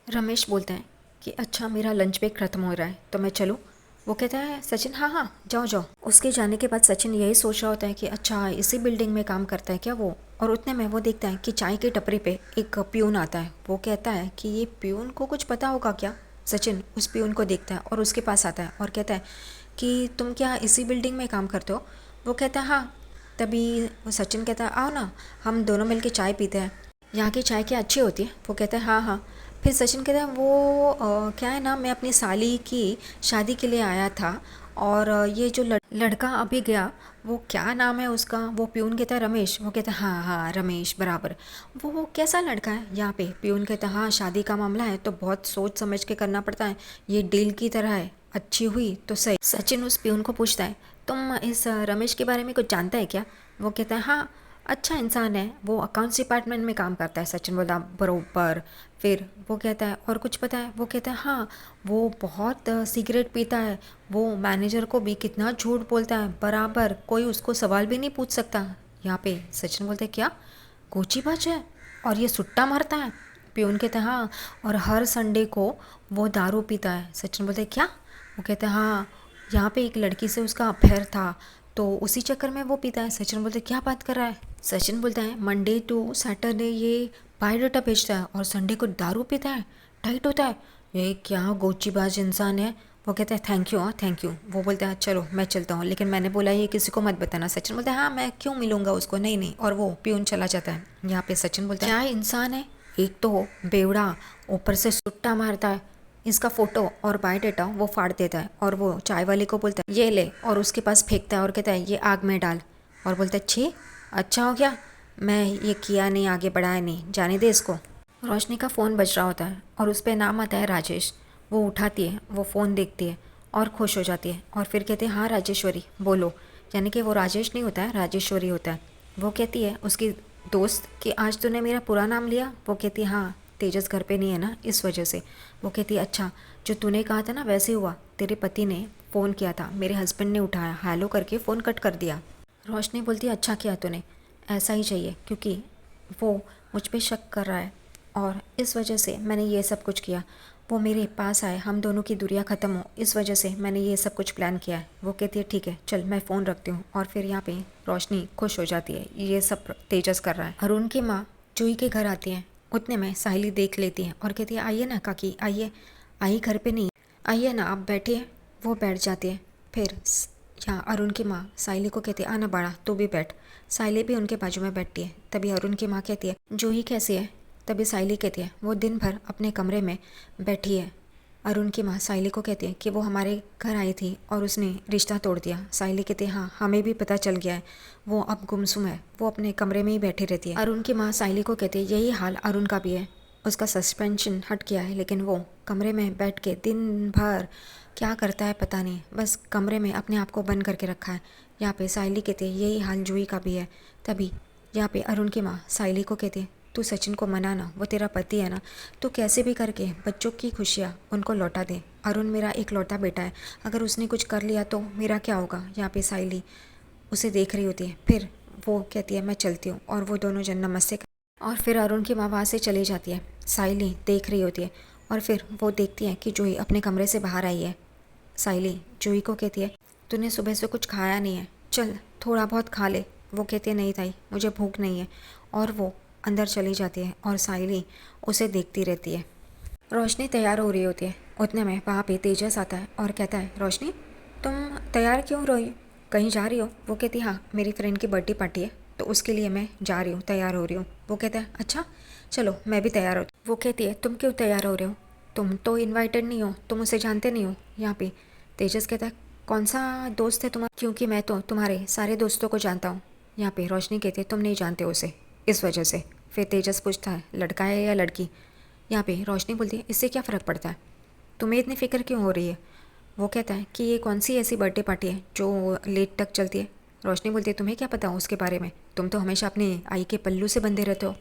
रमेश बोलता है कि अच्छा मेरा लंच ब्रेक ख़त्म हो रहा है तो मैं चलूँ। वो कहता है सचिन हाँ हाँ जाओ जाओ। उसके जाने के बाद सचिन यही सोच रहा होता है कि अच्छा इसी बिल्डिंग में काम करता है क्या वो। और उतने में वो देखता है कि चाय की टपरी पे एक प्यून आता है। वो कहता है कि ये प्यून को कुछ पता होगा क्या। सचिन उस प्यून को देखता है और उसके पास आता है और कहता है कि तुम क्या इसी बिल्डिंग में काम करते हो। वो कहता है हाँ। तभी वो सचिन कहता है आओ ना हम दोनों मिलके चाय पीते हैं, यहाँ की चाय क्या अच्छी होती है। वो कहता है हाँ हाँ। फिर सचिन कहता है वो क्या है ना मैं अपनी साली की शादी के लिए आया था और ये जो लड़का अभी गया वो क्या नाम है उसका। वो प्यून कहता है रमेश। वो कहता है हाँ हाँ रमेश बराबर। वो कैसा लड़का है यहाँ पे। प्यून कहता है हाँ शादी का मामला है तो बहुत सोच समझ के करना पड़ता है, ये डील की तरह है, अच्छी हुई तो सही। सचिन उस प्यून को पूछता है तुम इस रमेश के बारे में कुछ जानता है क्या। वो कहता है हाँ अच्छा इंसान है, वो अकाउंट्स डिपार्टमेंट में काम करता है। सचिन बोला बरोबर। फिर वो कहता है और कुछ पता है। वो कहता है हाँ वो बहुत सिगरेट पीता है, वो मैनेजर को भी कितना झूठ बोलता है बराबर, कोई उसको सवाल भी नहीं पूछ सकता। यहाँ पे सचिन बोलते हैं क्या कोचीबाज है और ये सुट्टा मारता है। प्यून कहता है हाँ और हर संडे को वो दारू पीता है। सचिन बोलते हैं क्या। वो कहते हैं हाँ यहाँ पे एक लड़की से उसका अफेयर था तो उसी चक्कर में वो पीता है। सचिन बोलते क्या बात कर रहा है। सचिन बोलता है मंडे टू सैटरडे ये बायोडाटा भेजता है और संडे को दारू पीता है, टाइट होता है, ये क्या गोचीबाज इंसान है। वो कहता है थैंक यू हाँ थैंक यू। वो बोलता है चलो मैं चलता हूँ लेकिन मैंने बोला ये किसी को मत बताना। सचिन बोलता है हाँ मैं क्यों मिलूंगा उसको, नहीं नहीं। और वो प्यून चला जाता है। यहाँ पे सचिन बोलता है क्या इंसान है, एक तो बेवड़ा ऊपर से सुट्टा मारता है, इसका फोटो और बायोडाटा वो फाड़ देता है और वो चाय वाले को बोलता है ये ले और उसके पास फेंकता है और कहता है ये आग में डाल। और बोलता है छी अच्छा हो गया, मैं ये किया नहीं आगे बढ़ाया नहीं, जाने दे इसको। रोशनी का फ़ोन बज रहा होता है और उस पर नाम आता है राजेश। वो उठाती है, वो फ़ोन देखती है और खुश हो जाती है और फिर कहती है हाँ राजेश्वरी बोलो। यानी कि वो राजेश नहीं होता है, राजेश्वरी होता है। वो कहती है उसकी दोस्त कि आज तूने मेरा पूरा नाम लिया। वो कहती है हाँ तेजस घर पे नहीं है ना इस वजह से। वो कहती है अच्छा जो तूने कहा था ना वैसे हुआ, तेरे पति ने फ़ोन किया था, मेरे हस्बैंड ने उठाया, हेलो करके फ़ोन कट कर दिया। रोशनी बोलती है अच्छा किया तूने, ऐसा ही चाहिए क्योंकि वो मुझ पे शक कर रहा है और इस वजह से मैंने ये सब कुछ किया। वो मेरे पास आए, हम दोनों की दूरियां ख़त्म हो, इस वजह से मैंने ये सब कुछ प्लान किया है। वो कहती है ठीक है चल मैं फ़ोन रखती हूँ। और फिर यहाँ पे रोशनी खुश हो जाती है, ये सब तेजस कर रहा है। अरुण की माँ जूही के घर आती है, उतने में साहिली देख लेती है और कहती है आइए ना काकी आइए। आई घर पे नहीं, आइए ना आप बैठिए। वो बैठ जाती है। फिर यहाँ अरुण की माँ साहिली को कहती है आना बाड़ा तू भी बैठ। साहिली भी उनके बाजू में बैठती है। तभी अरुण की माँ कहती है जूही कैसी है। तभी साहिली कहती है वो दिन भर अपने कमरे में बैठी है। अरुण की माँ साहिली को कहती है कि वो हमारे घर आई थी और उसने रिश्ता तोड़ दिया। साहिली कहती है हाँ हमें भी पता चल गया है, वो अब गुमसुम है, वो अपने कमरे में ही बैठी रहती है। अरुण की माँ साहिली को कहती है यही हाल अरुण का भी है, उसका सस्पेंशन हट गया है लेकिन वो कमरे में बैठ के दिन भर क्या करता है पता नहीं, बस कमरे में अपने आप को बंद करके रखा है। यहाँ पे साहिली कहती है यही हाल जूही का भी है। तभी यहाँ पे अरुण की माँ साहिली को कहती है तू सचिन को मनाना, वो तेरा पति है ना, तो कैसे भी करके बच्चों की खुशियाँ उनको लौटा दे। अरुण मेरा एक लौटा बेटा है, अगर उसने कुछ कर लिया तो मेरा क्या होगा। यहाँ पे साहिली उसे देख रही होती है। फिर वो कहती है मैं चलती हूँ और वो दोनों जन नमस्ते और फिर अरुण की माँ वहाँ से चली जाती है। साहिली देख रही होती है और फिर वो देखती है कि जूही अपने कमरे से बाहर आई है। साहिली जूही को कहती है तूने सुबह से कुछ खाया नहीं है, चल थोड़ा बहुत खा ले। वो कहती है नहीं ताई मुझे भूख नहीं है। और वो अंदर चली जाती है और साहिली उसे देखती रहती है। रोशनी तैयार हो रही होती है, उतने में वहाँ पे तेजस आता है और कहता है रोशनी तुम तैयार क्यों रही, कहीं जा रही हो। वो कहती है हाँ मेरी फ्रेंड की बर्थडे पार्टी है तो उसके लिए मैं जा रही हूँ, तैयार हो रही हूँ। वो कहता है अच्छा चलो मैं भी तैयार हो। वो कहती है तुम क्यों तैयार हो रहे हो, तुम तो इनवाइटेड नहीं हो, तुम उसे जानते नहीं हो। यहाँ पे तेजस कहता है कौन सा दोस्त है तुम्हारा, क्योंकि मैं तो तुम्हारे सारे दोस्तों को जानता हूँ। यहाँ पे रोशनी कहती है तुम नहीं जानते उसे इस वजह से। फिर तेजस पूछता है लड़का है या लड़की। यहाँ पे रोशनी बोलती है इससे क्या फ़र्क पड़ता है, तुम्हें इतनी फ़िक्र क्यों हो रही है। वो कहता है कि ये कौन सी ऐसी बर्थडे पार्टी है जो लेट तक चलती है। रोशनी बोलती है तुम्हें क्या पता उसके बारे में, तुम तो हमेशा अपने आई के पल्लू से बंधे रहते हो।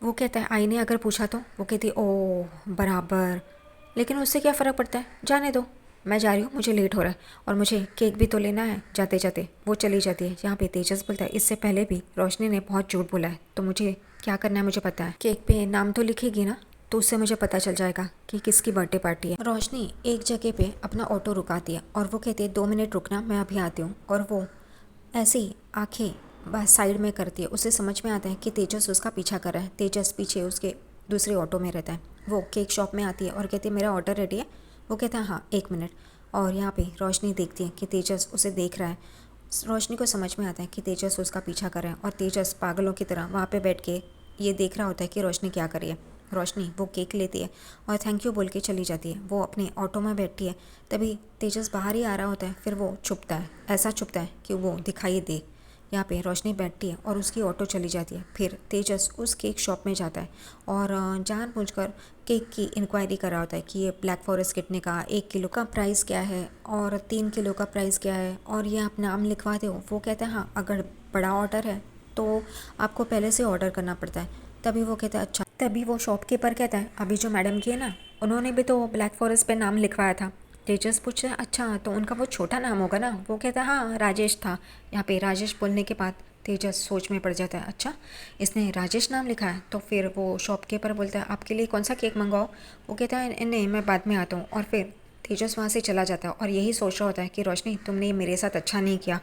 वो कहता है आई ने अगर पूछा तो। वो कहती है ओह बराबर, लेकिन उससे क्या फ़र्क पड़ता है, जाने दो मैं जा रही हूँ, मुझे लेट हो रहा है और मुझे केक भी तो लेना है जाते जाते। वो चली जाती है। यहाँ पे तेजस बोलता है इससे पहले भी रोशनी ने बहुत झूठ बोला है तो मुझे क्या करना है मुझे पता है, केक पे नाम तो लिखेगी ना। तो उससे मुझे पता चल जाएगा कि किसकी बर्थडे पार्टी है। रोशनी एक जगह पे अपना ऑटो रुकाती है और वो कहती है 2 मिनट रुकना, मैं अभी आती हूँ। और वो ऐसे ही आंखें बस साइड में करती है। उसे समझ में आता है कि तेजस उसका पीछा कर रहा है। तेजस पीछे उसके दूसरे ऑटो में रहता है। वो केक शॉप में आती है और कहती है मेरा ऑर्डर रेडी है। वो कहता है हाँ 1 मिनट। और यहाँ पे रोशनी देखती है कि तेजस उसे देख रहा है। रोशनी को समझ में आता है कि तेजस उसका पीछा कर रहा है और तेजस पागलों की तरह वहाँ पे बैठ के ये देख रहा होता है कि रोशनी क्या कर रही है। रोशनी वो केक लेती है और थैंक यू बोल के चली जाती है। वो अपने ऑटो में बैठती है। तभी तेजस बाहर ही आ रहा होता है। फिर वो छुपता है, ऐसा छुपता है कि वो दिखाई दे। यहाँ पे रोशनी बैठती है और उसकी ऑटो चली जाती है। फिर तेजस उस केक शॉप में जाता है और जानबूझकर केक की इंक्वायरी कर रहा होता है कि ये ब्लैक फॉरेस्ट कितने का, 1 किलो का प्राइस क्या है और 3 किलो का प्राइस क्या है, और ये आप नाम लिखवा दो। वो कहता है हाँ अगर बड़ा ऑर्डर है तो आपको पहले से ऑर्डर करना पड़ता है। तभी वो कहता है अच्छा। तभी वो शॉपकीपर कहता है अभी जो मैडम की है ना, उन्होंने भी तो ब्लैक फॉरेस्ट पे नाम लिखवाया था। तेजस पूछता है अच्छा तो उनका वो छोटा नाम होगा ना। वो कहता है हाँ राजेश था। यहाँ पे राजेश बोलने के बाद तेजस सोच में पड़ जाता है, अच्छा इसने राजेश नाम लिखा है। तो फिर वो शॉपकीपर बोलता है आपके लिए कौन सा केक मंगाओ। वो कहता है नहीं मैं बाद में आता हूँ। और फिर तेजस वहाँ से चला जाता है और यही सोच रहा होता है कि रोशनी तुमने मेरे साथ अच्छा नहीं किया।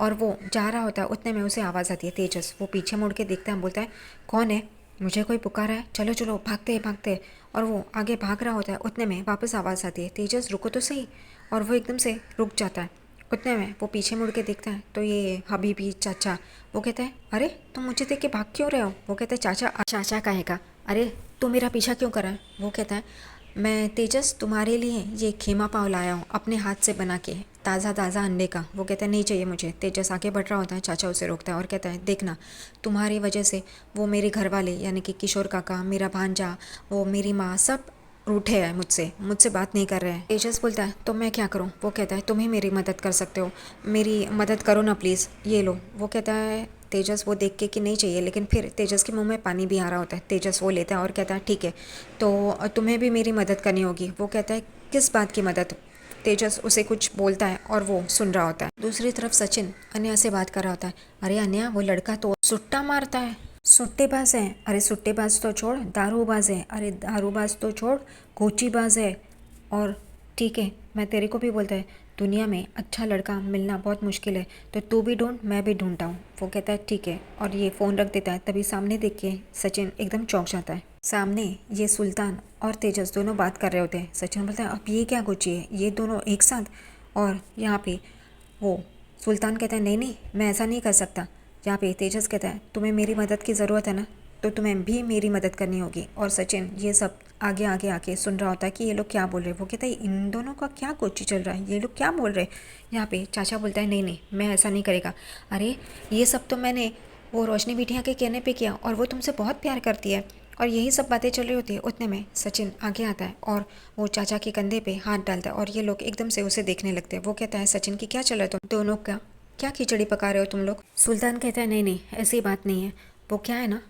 और वो जा रहा होता है उतने में उसे आवाज़ आती है। तेजस वो पीछे मुड़ के देखता है, बोलता है कौन है, मुझे कोई पुकारा है, चलो चलो भागते भागते। और वो आगे भाग रहा होता है उतने में वापस आवाज़ आती है तेजस रुको तो सही। और वो एकदम से रुक जाता है। उतने में वो पीछे मुड़ के देखता है तो ये हबीबी चाचा। वो कहता है अरे तुम मुझे देख के भाग क्यों रहे हो। वो कहता है चाचा। चाचा कहेगा अरे तू मेरा पीछा क्यों कर रहा है। वो कहता है मैं तेजस तुम्हारे लिए ये खीमा पाव लाया हूँ अपने हाथ से बना के, ताज़ा ताज़ा अंडे का। वो कहता है नहीं चाहिए मुझे। तेजस आगे बढ़ रहा होता है, चाचा उसे रोकता है और कहता है देखना तुम्हारी वजह से वो मेरे घर वाले यानी कि किशोर काका, मेरा भांजा, वो मेरी माँ सब रूठे हैं मुझसे, मुझसे बात नहीं कर रहे हैं। तेजस बोलता है तो मैं क्या करूँ। वो कहता है तुम ही मेरी मदद कर सकते हो, मेरी मदद करो ना प्लीज़, ये लो। वो कहता है तेजस वो देख के कि नहीं चाहिए, लेकिन फिर तेजस के मुंह में पानी भी आ रहा होता है। तेजस वो लेता है और कहता है ठीक है तो तुम्हें भी मेरी मदद करनी होगी। वो कहता है किस बात की मदद। तेजस उसे कुछ बोलता है और वो सुन रहा होता है। दूसरी तरफ सचिन अन्या से बात कर रहा होता है, अरे अन्या वो लड़का तो सुट्टा मारता है, सुट्टेबाज है। अरे सुट्टेबाज तो छोड़, दारूबाज है। अरे दारूबाज तो छोड़, कोचीबाज है। और ठीक है मैं तेरे को भी बोलता है दुनिया में अच्छा लड़का मिलना बहुत मुश्किल है, तो तू भी ढूंढ मैं भी ढूंढता हूँ। वो कहता है ठीक है और ये फ़ोन रख देता है। तभी सामने देख के सचिन एकदम चौंक जाता है। सामने ये सुल्तान और तेजस दोनों बात कर रहे होते हैं। सचिन बोलता है अब ये क्या गुची है, ये दोनों एक साथ। और यहाँ पे वो सुल्तान कहता है नहीं नहीं मैं ऐसा नहीं कर सकता। यहाँ पे तेजस कहता है तुम्हें मेरी मदद की ज़रूरत है ना, तो तुम्हें भी मेरी मदद करनी होगी। और सचिन ये सब आगे आगे आके सुन रहा होता है कि ये लोग क्या बोल रहे हैं। वो कहता है इन दोनों का क्या कोची चल रहा है, ये लोग क्या बोल रहे हैं। यहाँ पे चाचा बोलता है नहीं नहीं मैं ऐसा नहीं करेगा। अरे ये सब तो मैंने वो रोशनी बिटिया के कहने पे किया और वो तुमसे बहुत प्यार करती है, और यही सब बातें चल रही होती है। उतने में सचिन आगे आता है और वो चाचा के कंधे पे हाथ डालता है और ये लोग एकदम से उसे देखने लगते हैं। वो कहता है सचिन की क्या चल रहा है, तुम दोनों का क्या खिचड़ी पका रहे हो तुम लोग। सुल्तान कहता है नहीं नहीं ऐसी बात नहीं है, वो क्या है ना,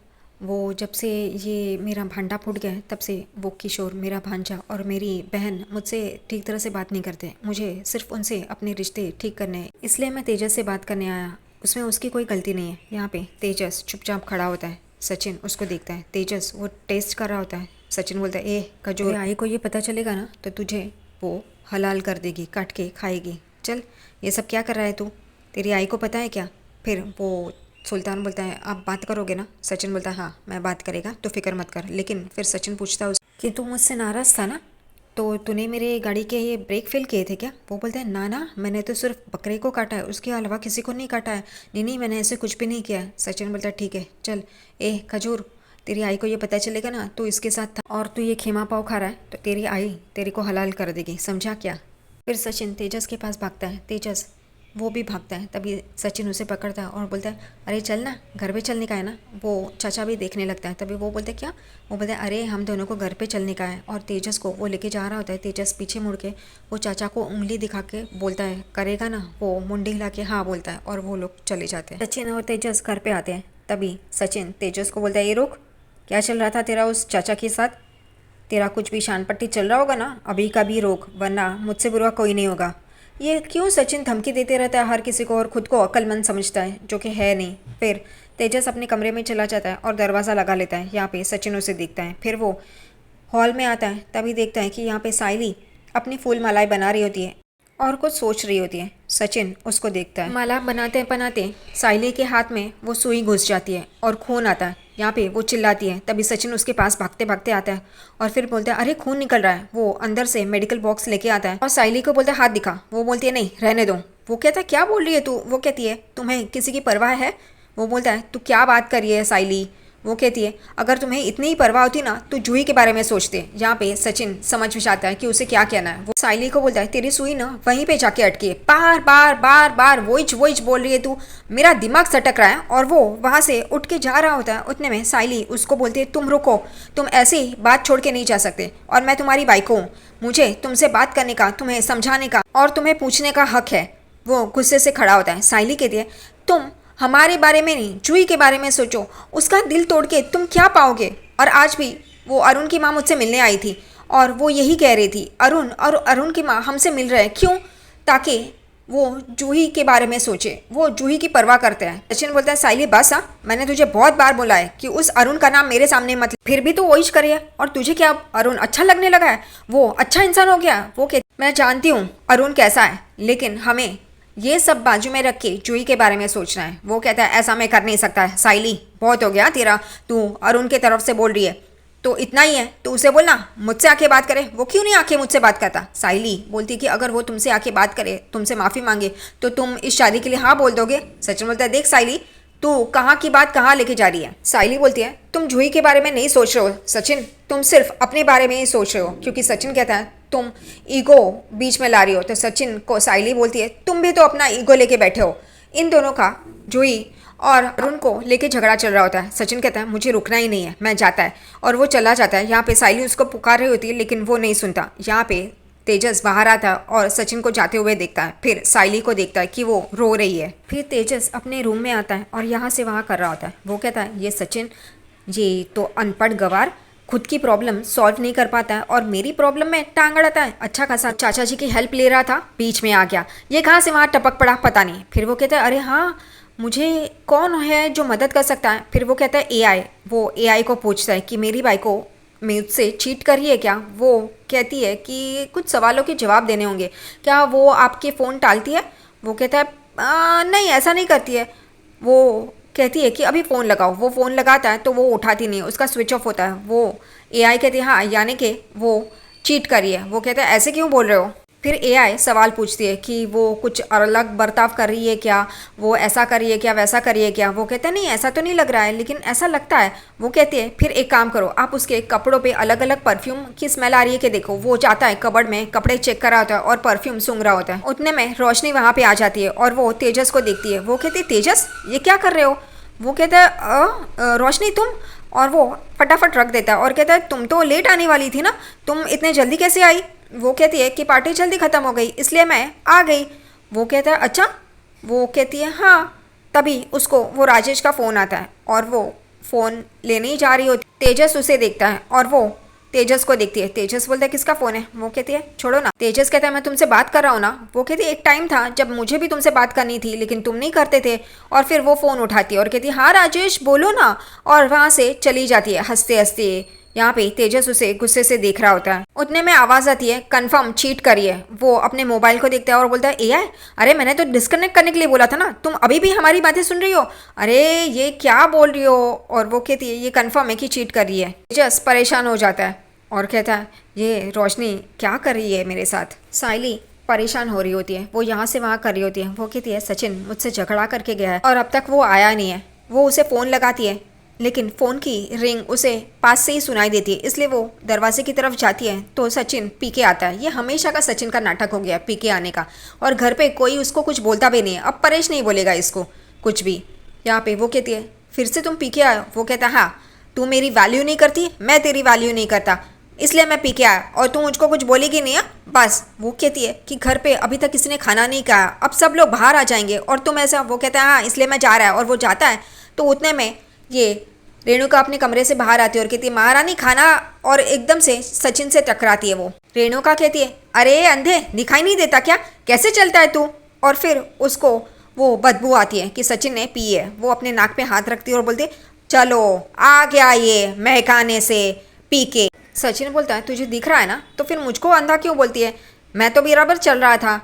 वो जब से ये मेरा भांडा फूट गया है तब से वो किशोर मेरा भांजा और मेरी बहन मुझसे ठीक तरह से बात नहीं करते। मुझे सिर्फ उनसे अपने रिश्ते ठीक करने हैं, इसलिए मैं तेजस से बात करने आया। उसमें उसकी कोई गलती नहीं है। यहाँ पे तेजस चुपचाप खड़ा होता है। सचिन उसको देखता है। तेजस वो टेस्ट कर रहा होता है। सचिन बोलता है ए खजूर, आई को ये पता चलेगा ना तो तुझे वो हलाल कर देगी, काट के खाएगी। चल ये सब क्या कर रहा है तू, तेरी आई को पता है क्या। फिर वो सुल्तान बोलता है आप बात करोगे ना। सचिन बोलता है हाँ मैं बात करेगा तो फिक्र मत कर। लेकिन फिर सचिन पूछता है कि तू मुझसे नाराज़ था ना, तो तूने मेरे गाड़ी के ये ब्रेक फेल किए थे क्या। वो बोलता है ना ना मैंने तो सिर्फ बकरे को काटा है, उसके अलावा किसी को नहीं काटा है। नहीं नहीं मैंने ऐसे कुछ भी नहीं किया है। सचिन बोलता है ठीक है चल। ए खजूर, तेरी आई को ये पता चलेगा ना तू इसके साथ था और तू ये खीमा पाव खा रहा है तो तेरी आई तेरे को हलाल कर देगी, समझा क्या। फिर सचिन तेजस के पास भागता है। तेजस वो भी भागता है। तभी सचिन उसे पकड़ता है और बोलता है अरे चल ना, घर पे चलने का है ना। वो चाचा भी देखने लगता है। तभी वो बोलते क्या, वो बोलते हैं अरे हम दोनों को घर पे चलने का है। और तेजस को वो लेके जा रहा होता है। तेजस पीछे मुड़ के वो चाचा को उंगली दिखा के बोलता है करेगा ना। वो मुंडी हिला के हाँ बोलता है और वो लोग चले जाते हैं। सचिन और तेजस घर पे आते हैं। तभी सचिन तेजस को बोलता है ये रुक, क्या चल रहा था तेरा उस चाचा के साथ। तेरा कुछ भी शान पट्टी चल रहा होगा ना, अभी का भी रोक वरना मुझसे बुरा कोई नहीं होगा। ये क्यों सचिन धमकी देते रहता है हर किसी को और खुद को अक्लमंद समझता है जो कि है नहीं। फिर तेजस अपने कमरे में चला जाता है और दरवाज़ा लगा लेता है। यहाँ पे सचिन उसे देखता है। फिर वो हॉल में आता है तभी देखता है कि यहाँ पे साइली अपनी फूल मालाएं बना रही होती है और कुछ सोच रही होती है। सचिन उसको देखता है। माला बनाते बनाते साइली के हाथ में वो सुई घुस जाती है और खून आता है। यहाँ पे वो चिल्लाती है, तभी सचिन उसके पास भागते भागते आता है और फिर बोलता है अरे खून निकल रहा है। वो अंदर से मेडिकल बॉक्स लेके आता है और साइली को बोलता है हाथ दिखा। वो बोलती है नहीं रहने दो। वो कहता है क्या बोल रही है तू। वो कहती है तुम्हें किसी की परवाह है। वो बोलता है तू क्या बात कर रही है साइली। वो कहती है अगर तुम्हें इतनी ही परवाह होती ना तो जूही के बारे में सोचते। यहाँ पे सचिन समझ में आता है कि उसे क्या कहना है। वो साइली को बोलता है तेरी सुई ना वहीं पे जाके अटकी है, बार बार बार बार वोइच बोल रही है तू, मेरा दिमाग सटक रहा है। और वो वहां से उठ के जा रहा होता है। उतने में साइली उसको बोलती है तुम रुको, तुम ऐसे ही बात छोड़ के नहीं जा सकते और मैं तुम्हारी बाइक हूँ, मुझे तुमसे बात करने का, तुम्हें समझाने का और तुम्हें पूछने का हक है। वो गुस्से से खड़ा होता है। साइली कहती है तुम हमारे बारे में नहीं जूही के बारे में सोचो, उसका दिल तोड़ के तुम क्या पाओगे। और आज भी वो अरुण की माँ मुझसे मिलने आई थी और वो यही कह रही थी अरुण और अरुण की माँ हमसे मिल रहे हैं क्यों, ताकि वो जूही के बारे में सोचे, वो जूही की परवाह करते हैं। सचिन बोलता है साइली बस हाँ, मैंने तुझे बहुत बार बोला है कि उस अरुण का नाम मेरे सामने मत, फिर भी तो वही करी है। और तुझे क्या अरुण अच्छा लगने लगा है, वो अच्छा इंसान हो गया। वो कहती मैं जानती हूँ अरुण कैसा है, लेकिन हमें ये सब बाजू में रख के जूही के बारे में सोचना है। वो कहता है ऐसा मैं कर नहीं सकता है साइली, बहुत हो गया तेरा, तू अरुण के तरफ से बोल रही है तो इतना ही है, तो उसे बोलना मुझसे आके बात करे। वो क्यों नहीं आके मुझसे बात करता। साइली बोलती कि अगर वो तुमसे आके बात करे, तुमसे माफ़ी मांगे तो तुम इस शादी के लिए हाँ बोल दोगे। सचिन बोलता है देख साइली तू कहाँ की बात कहाँ लेके जा रही है। साइली बोलती है तुम जूही के बारे में नहीं सोच रहे हो सचिन, तुम सिर्फ अपने बारे में ही सोच रहे हो। क्योंकि सचिन कहता है तुम ईगो बीच में ला रही हो। तो सचिन को साइली बोलती है तुम भी तो अपना ईगो लेके बैठे हो। इन दोनों का जूही और अरुण को लेके झगड़ा चल रहा होता है। सचिन कहता है मुझे रुकना ही नहीं है, मैं जाता है और वो चला जाता है। यहाँ पे साइली उसको पुकार रही होती है लेकिन वो नहीं सुनता। यहाँ पे तेजस बाहर आता है और सचिन को जाते हुए देखता है, फिर साइली को देखता है कि वो रो रही है। फिर तेजस अपने रूम में आता है और यहाँ से वहाँ कर रहा होता है। वो कहता है ये सचिन ये तो अनपढ़ गवार खुद की प्रॉब्लम सॉल्व नहीं कर पाता है और मेरी प्रॉब्लम में टांग अड़ाता है। अच्छा खासा चाचा जी की हेल्प ले रहा था, बीच में आ गया, ये कहाँ से वहाँ टपक पड़ा पता नहीं। फिर वो कहता है अरे हाँ मुझे कौन है जो मदद कर सकता है। फिर वो कहता है एआई। वो एआई को पूछता है कि मेरी बाई को मुझसे चीट कर रही है क्या। वो कहती है कि कुछ सवालों के जवाब देने होंगे, क्या वो आपके फ़ोन टालती है। वो कहता है नहीं ऐसा नहीं करती है। वो कहती है कि अभी फ़ोन लगाओ। वो फ़ोन लगाता है तो वो उठाती नहीं, उसका स्विच ऑफ होता है। वो एआई कहती है हाँ यानी कि वो चीट करी है। वो कहता है ऐसे क्यों बोल रहे हो। फिर एआई सवाल पूछती है कि वो कुछ अलग बर्ताव कर रही है क्या, वो ऐसा कर रही है क्या, वैसा कर रही है क्या। वो कहते हैं नहीं ऐसा तो नहीं लग रहा है लेकिन ऐसा लगता है। वो कहती है फिर एक काम करो, आप उसके कपड़ों पे अलग अलग परफ्यूम की स्मेल आ रही है कि देखो। वो जाता है कबर्ड में, कपड़े चेक कर रहा होता है और परफ्यूम सूंघ रहा होता है। उतने में रोशनी वहाँ पे आ जाती है और वो तेजस को देखती है। वो कहती है तेजस ये क्या कर रहे हो। वो कहता है रोशनी तुम, और वो फटाफट रख देता है और कहता है तुम तो लेट आने वाली थी ना, तुम इतने जल्दी कैसे आई। वो कहती है कि पार्टी जल्दी ख़त्म हो गई इसलिए मैं आ गई। वो कहता है अच्छा। वो कहती है हाँ। तभी उसको वो राजेश का फ़ोन आता है और वो फ़ोन लेने ही जा रही होती। तेजस उसे देखता है और वो तेजस को देखती है। तेजस बोलता है किसका फ़ोन है। वो कहती है छोड़ो ना। तेजस कहता है मैं तुमसे बात कर रहा हूँ ना। वो कहती है एक टाइम था जब मुझे भी तुमसे बात करनी थी लेकिन तुम नहीं करते थे। और फिर वो फ़ोन उठाती है और कहती है हाँ राजेश बोलो ना, और वहाँ से चली जाती है हंसते हंसते। यहाँ पे तेजस उसे गुस्से से देख रहा होता है। उतने में आवाज़ आती है कंफर्म चीट करिए। वो अपने मोबाइल को देखता है और बोलता है एआई अरे मैंने तो डिस्कनेक्ट करने के लिए बोला था ना, तुम अभी भी हमारी बातें सुन रही हो, अरे ये क्या बोल रही हो। और वो कहती है ये कंफर्म है कि चीट कर रही है। तेजस परेशान हो जाता है और कहता है ये रोशनी क्या कर रही है मेरे साथ। साइली परेशान हो रही होती है, वो यहाँ से वहाँ कर रही होती है। वो कहती है सचिन मुझसे झगड़ा करके गया है और अब तक वो आया नहीं है। वो उसे फ़ोन लगाती है लेकिन फ़ोन की रिंग उसे पास से ही सुनाई देती है, इसलिए वो दरवाजे की तरफ जाती है तो सचिन पी के आता है। ये हमेशा का सचिन का नाटक हो गया पी के आने का, और घर पे कोई उसको कुछ बोलता भी नहीं है। अब परेश नहीं बोलेगा इसको कुछ भी। यहाँ पे वो कहती है फिर से तुम पी के आए। वो कहता है हाँ तू मेरी वैल्यू नहीं करती, मैं तेरी वैल्यू नहीं करता, इसलिए मैं पी के आया और तू मुझको कुछ बोलेगी नहीं है बस। वो कहती है कि घर पे अभी तक किसी ने खाना नहीं खाया, अब सब लोग बाहर आ जाएंगे और तुम ऐसा। वो कहता है हाँ इसलिए मैं जा रहा है। और वो जाता है तो उतने में ये रेणुका अपने कमरे से बाहर आती है और कहती है महारानी खाना, और एकदम से सचिन से टकराती है। वो रेणुका कहती है अरे अंधे दिखाई नहीं देता क्या, कैसे चलता है तू। और फिर उसको वो बदबू आती है कि सचिन ने पी है। वो अपने नाक पे हाथ रखती है और बोलती है चलो आ गया ये महकाने से पी के। सचिन बोलता है तुझे दिख रहा है ना, तो फिर मुझको अंधा क्यों बोलती है, मैं तो बराबर चल रहा था।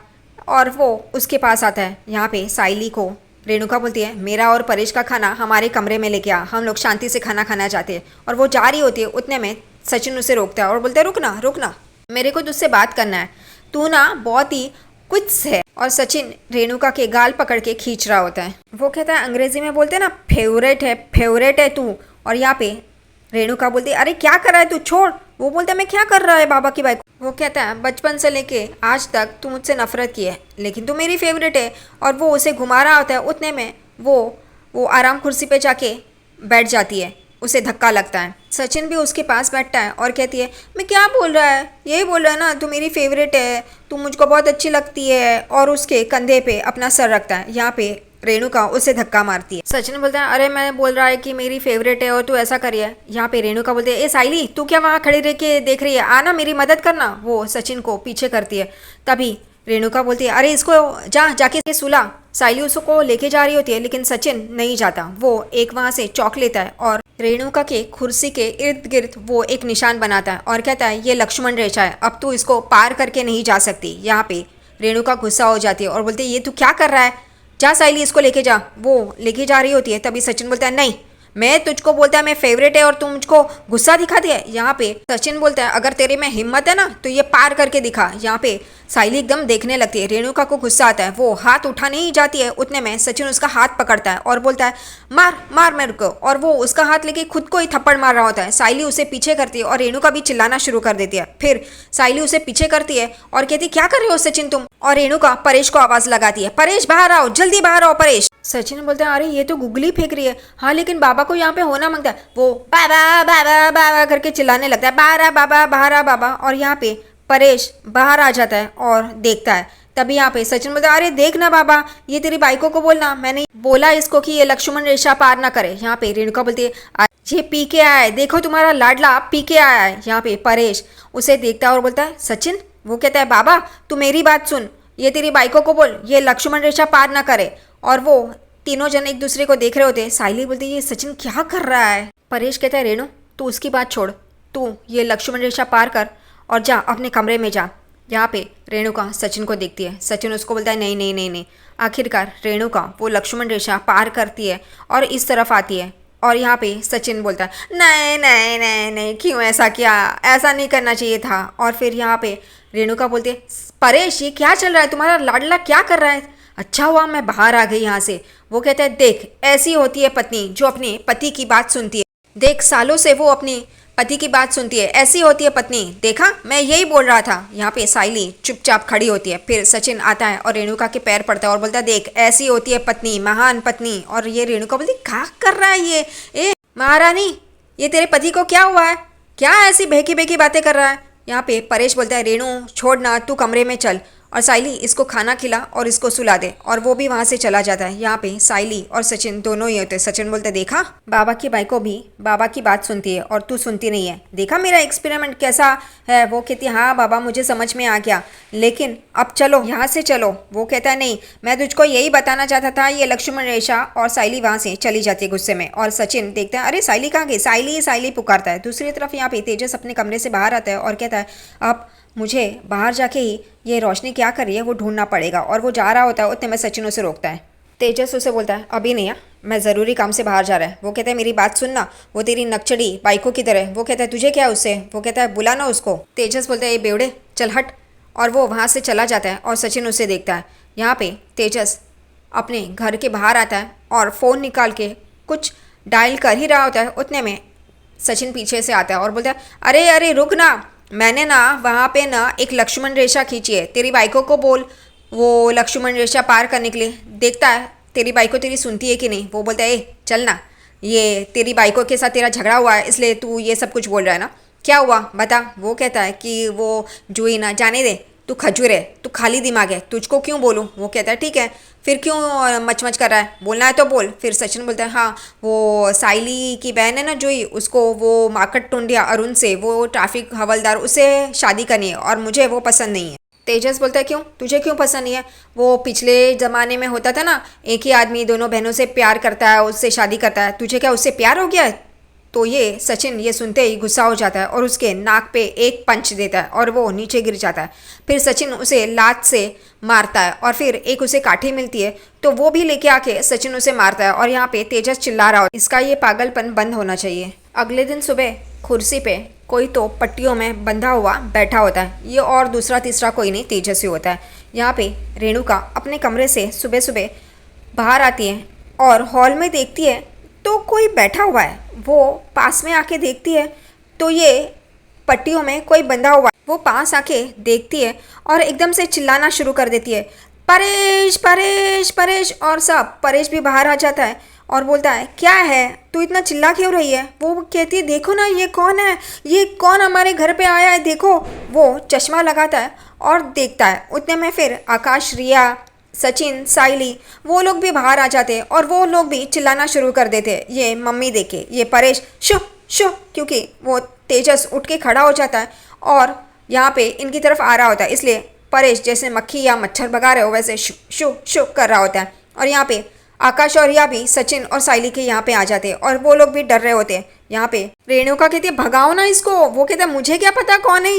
और वो उसके पास आता है। यहाँ पे साइली को रेणुका बोलती है मेरा और परेश का खाना हमारे कमरे में लेके आ, हम लोग शांति से खाना खाना चाहते हैं। और वो जा रही होती है, उतने में सचिन उसे रोकता है और बोलता है रुकना रुकना, मेरे को तुझसे बात करना है, तू ना बहुत ही कुछ है। और सचिन रेणुका के गाल पकड़ के खींच रहा होता है। वो कहता है अंग्रेजी में बोलते हैं ना फेवरेट है तू। और यहाँ पे रेणुका बोलती है अरे क्या कर रहा है तू, छोड़। वो बोलता है मैं क्या कर रहा है बाबा की बाइक। वो कहता है बचपन से लेके आज तक तू मुझसे नफरत की है, लेकिन तू मेरी फेवरेट है। और वो उसे घुमा रहा होता है, उतने में वो आराम कुर्सी पे जाके बैठ जाती है, उसे धक्का लगता है। सचिन भी उसके पास बैठता है और कहती है मैं क्या बोल रहा है, यही बोल रहा है ना तू मेरी फेवरेट है, तू मुझको बहुत अच्छी लगती है। और उसके कंधे पे अपना सर रखता है। यहाँ पे रेणुका उसे धक्का मारती है। सचिन बोलता है अरे मैं बोल रहा है कि मेरी फेवरेट है और तू ऐसा करिए। यहाँ पे रेणुका बोलती है ए साइली तू क्या वहाँ खड़ी रह के देख रही है, आना मेरी मदद करना। वो सचिन को पीछे करती है। तभी रेणुका बोलती है अरे इसको जाके सुला। साइली उसको लेके जा रही होती है, लेकिन सचिन नहीं जाता। वो एक वहाँ से चौक लेता है और रेणुका के कुर्सी के इर्द गिर्द वो एक निशान बनाता है और कहता है ये लक्ष्मण रेखा है, अब तू इसको पार करके नहीं जा सकती। यहाँ पे रेणुका गुस्सा हो जाती है और बोलती है ये तू क्या कर रहा है, जा साइली इसको लेके जा। वो लेके जा रही होती है, तभी सचिन बोलता है नहीं मैं तुझको बोलता है मैं फेवरेट है और तुम मुझको गुस्सा दिखाती है। यहाँ पे सचिन बोलता है अगर तेरे में हिम्मत है ना तो ये पार करके दिखा। यहाँ पे साइली एकदम देखने लगती है। रेणुका को गुस्सा आता है, वो हाथ उठाने ही जाती है, उतने में सचिन उसका हाथ पकड़ता है और बोलता है मार मार मेरे को। और वो उसका हाथ लेके खुद को ही थप्पड़ मार रहा होता है। साइली उसे पीछे करती है और रेणुका भी चिल्लाना शुरू कर देती है। फिर साइली उसे पीछे करती है और कहती क्या कर रहे हो सचिन तुम। और रेणुका परेश को आवाज लगाती है परेश बाहर आओ, जल्दी बाहर आओ परेश। सचिन बोलता है अरे ये तो गुगली फेंक रही है, हाँ लेकिन बाबा को यहाँ पे होना मांगता है। वो बाबा बाबा बाबा करके चिल्लाने लगता है बाहर आ बाबा बाहर आ बाबा। और यहाँ पे परेश बाहर आ जाता है और देखता है। तभी यहाँ पे सचिन बोलता है अरे देख ना बाबा, ये तेरी बाइकों को बोलना, मैंने बोला इसको कि ये लक्ष्मण रेखा पार ना करे। यहाँ पे रेणुका बोलती है ये पी के आया है, देखो तुम्हारा लाडला पी के आया है। यहाँ पे परेश उसे देखता है और बोलता है सचिन। वो कहता है बाबा तू मेरी बात सुन, ये तेरी बाइकों को बोल ये लक्ष्मण रेखा पार ना करे। और वो तीनों जन एक दूसरे को देख रहे होते हैं। साइली बोलती है ये सचिन क्या कर रहा है। परेश कहता है रेणु तू उसकी बात छोड़, तू ये लक्ष्मण रेखा पार कर और जा अपने कमरे में जा। यहाँ पे रेणुका सचिन को देखती है। सचिन उसको बोलता है नहीं नहीं नहीं नहीं। आखिरकार रेणुका वो लक्ष्मण रेखा पार करती है और इस तरफ आती है। और यहाँ पे सचिन बोलता है नहीं नहीं नहीं नहीं क्यों ऐसा किया, ऐसा नहीं करना चाहिए था। और फिर यहाँ पे रेणुका बोलती है परेश ये क्या चल रहा है, तुम्हारा लाडला क्या कर रहा है। अच्छा हुआ मैं बाहर आ गई यहाँ से। वो कहता है देख ऐसी होती है पत्नी जो अपने पति की बात सुनती है, देख सालों से वो अपनी पति की बात सुनती है, ऐसी होती है पत्नी, देखा मैं यही बोल रहा था। यहाँ पे साइली चुपचाप खड़ी होती है। फिर सचिन आता है और रेणुका के पैर पड़ता है और बोलता है देख ऐसी होती है पत्नी, महान पत्नी। और ये रेणुका बोलती क्या कर रहा है ये, ए महारानी ये तेरे पति को क्या हुआ है, क्या ऐसी बेकी बेकी बातें कर रहा है। यहाँ पे परेश बोलता है रेणु छोड़ ना, तू कमरे में चल और साइली इसको खाना खिला और इसको सुला दे। और वो भी वहाँ से चला जाता है। यहाँ पे साइली और सचिन दोनों ही होते हैं। सचिन बोलते देखा बाबा की बाइको भी बाबा की बात सुनती है और तू सुनती नहीं है, देखा मेरा एक्सपेरिमेंट कैसा है। वो कहती है हाँ बाबा मुझे समझ में आ गया, लेकिन अब चलो यहाँ से चलो। वो कहता है नहीं मैं तुझको यही बताना चाहता था ये लक्ष्मण रेखा। और साइली वहाँ से चली जाती है गुस्से में। और सचिन देखता है अरे साइली कहाँ गई, साइली साइली पुकारता है। दूसरी तरफ यहाँ पे तेजस अपने कमरे से बाहर आता है और कहता है अब मुझे बाहर जाके ही ये रोशनी क्या कर रही है वो ढूंढना पड़ेगा। और वो जा रहा होता है, उतने में सचिन उसे रोकता है। तेजस उसे बोलता है अभी नहीं है, मैं ज़रूरी काम से बाहर जा रहा है। वो कहता है मेरी बात सुनना, वो तेरी नकचड़ी बाइकों की तरह। वो कहता है तुझे क्या उससे। वो कहता है बुला ना उसको। तेजस बोलता है ये बेवड़े चल हट। और वो वहाँ से चला जाता है और सचिन उसे देखता है। यहाँ पे तेजस अपने घर के बाहर आता है और फ़ोन निकाल के कुछ डायल कर ही रहा होता है। उतने में सचिन पीछे से आता है और बोलता है अरे अरे रुक ना, मैंने ना वहाँ पे ना एक लक्ष्मण रेखा खींची है, तेरी बाइकों को बोल वो लक्ष्मण रेखा पार करने के लिए। देखता है तेरी बाइको तेरी सुनती है कि नहीं। वो बोलता है ए चल ना, ये तेरी बाइकों के साथ तेरा झगड़ा हुआ है इसलिए तू ये सब कुछ बोल रहा है ना, क्या हुआ बता। वो कहता है कि वो जूही ना जाने दे, तू खजूर है, तू खाली दिमाग है, तुझको क्यों बोलूँ। वो कहता है ठीक है फिर क्यों मचमच कर रहा है, बोलना है तो बोल। फिर सचिन बोलता है हाँ वो साइली की बहन है ना जूही, उसको वो मार्केट टूंडिया अरुण से, वो ट्रैफिक हवलदार, उससे शादी करनी है और मुझे वो पसंद नहीं है। तेजस बोलता है क्यों, तुझे क्यों पसंद नहीं है। वो पिछले ज़माने में होता था ना, एक ही आदमी दोनों बहनों से प्यार करता है, उससे शादी करता है, तुझे क्या उससे प्यार हो गया है। तो ये सचिन ये सुनते ही गुस्सा हो जाता है और उसके नाक पे एक पंच देता है और वो नीचे गिर जाता है। फिर सचिन उसे लात से मारता है और फिर एक उसे काठी मिलती है तो वो भी लेके आके सचिन उसे मारता है और यहाँ पे तेजस चिल्ला रहा होता है, इसका ये पागलपन बंद होना चाहिए। अगले दिन सुबह कुर्सी पे कोई तो पट्टियों में बंधा हुआ बैठा होता है, ये और दूसरा तीसरा कोई नहीं तेजस ही होता है। यहाँ पे रेणुका अपने कमरे से सुबह सुबह बाहर आती है और हॉल में देखती है तो कोई बैठा हुआ है। वो पास में आके देखती है तो ये पट्टियों में कोई बंधा हुआ है। वो पास आके देखती है और एकदम से चिल्लाना शुरू कर देती है, परेश परेश परेश। और सब परेश भी बाहर आ जाता है और बोलता है, क्या है तू इतना चिल्ला क्यों रही है। वो कहती है, देखो ना ये कौन है, ये कौन हमारे घर पे आया है देखो। वो चश्मा लगाता है और देखता है। उतने में फिर आकाश, रिया, सचिन, साइली वो लोग भी बाहर आ जाते और वो लोग भी चिल्लाना शुरू कर देते। ये मम्मी देखे ये परेश शो शो, क्योंकि वो तेजस उठ के खड़ा हो जाता है और यहाँ पे इनकी तरफ आ रहा होता है, इसलिए परेश जैसे मक्खी या मच्छर भगा रहे हो वैसे शो शो शो कर रहा होता है। और यहाँ पे आकाश और रिया भी सचिन और साइली के यहाँ पे आ जाते हैं और वो लोग भी डर रहे होते हैं। यहाँ पे रेणुका कहती है, भगाओ ना इसको। वो कहता है, मुझे क्या पता कौन है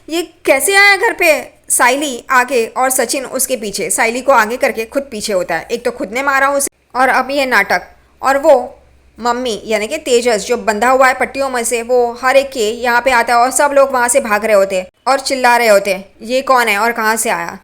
ये कैसे आया घर पे। साइली आगे और सचिन उसके पीछे। साइली को आगे करके खुद पीछे होता है, एक तो खुद ने मारा उसे और अब ये नाटक। और वो मम्मी यानी कि तेजस जो बंधा हुआ है पट्टियों में से, वो हर एक के यहाँ पे आता है और सब लोग वहाँ से भाग रहे होते और चिल्ला रहे होते, ये कौन है और कहाँ से आया।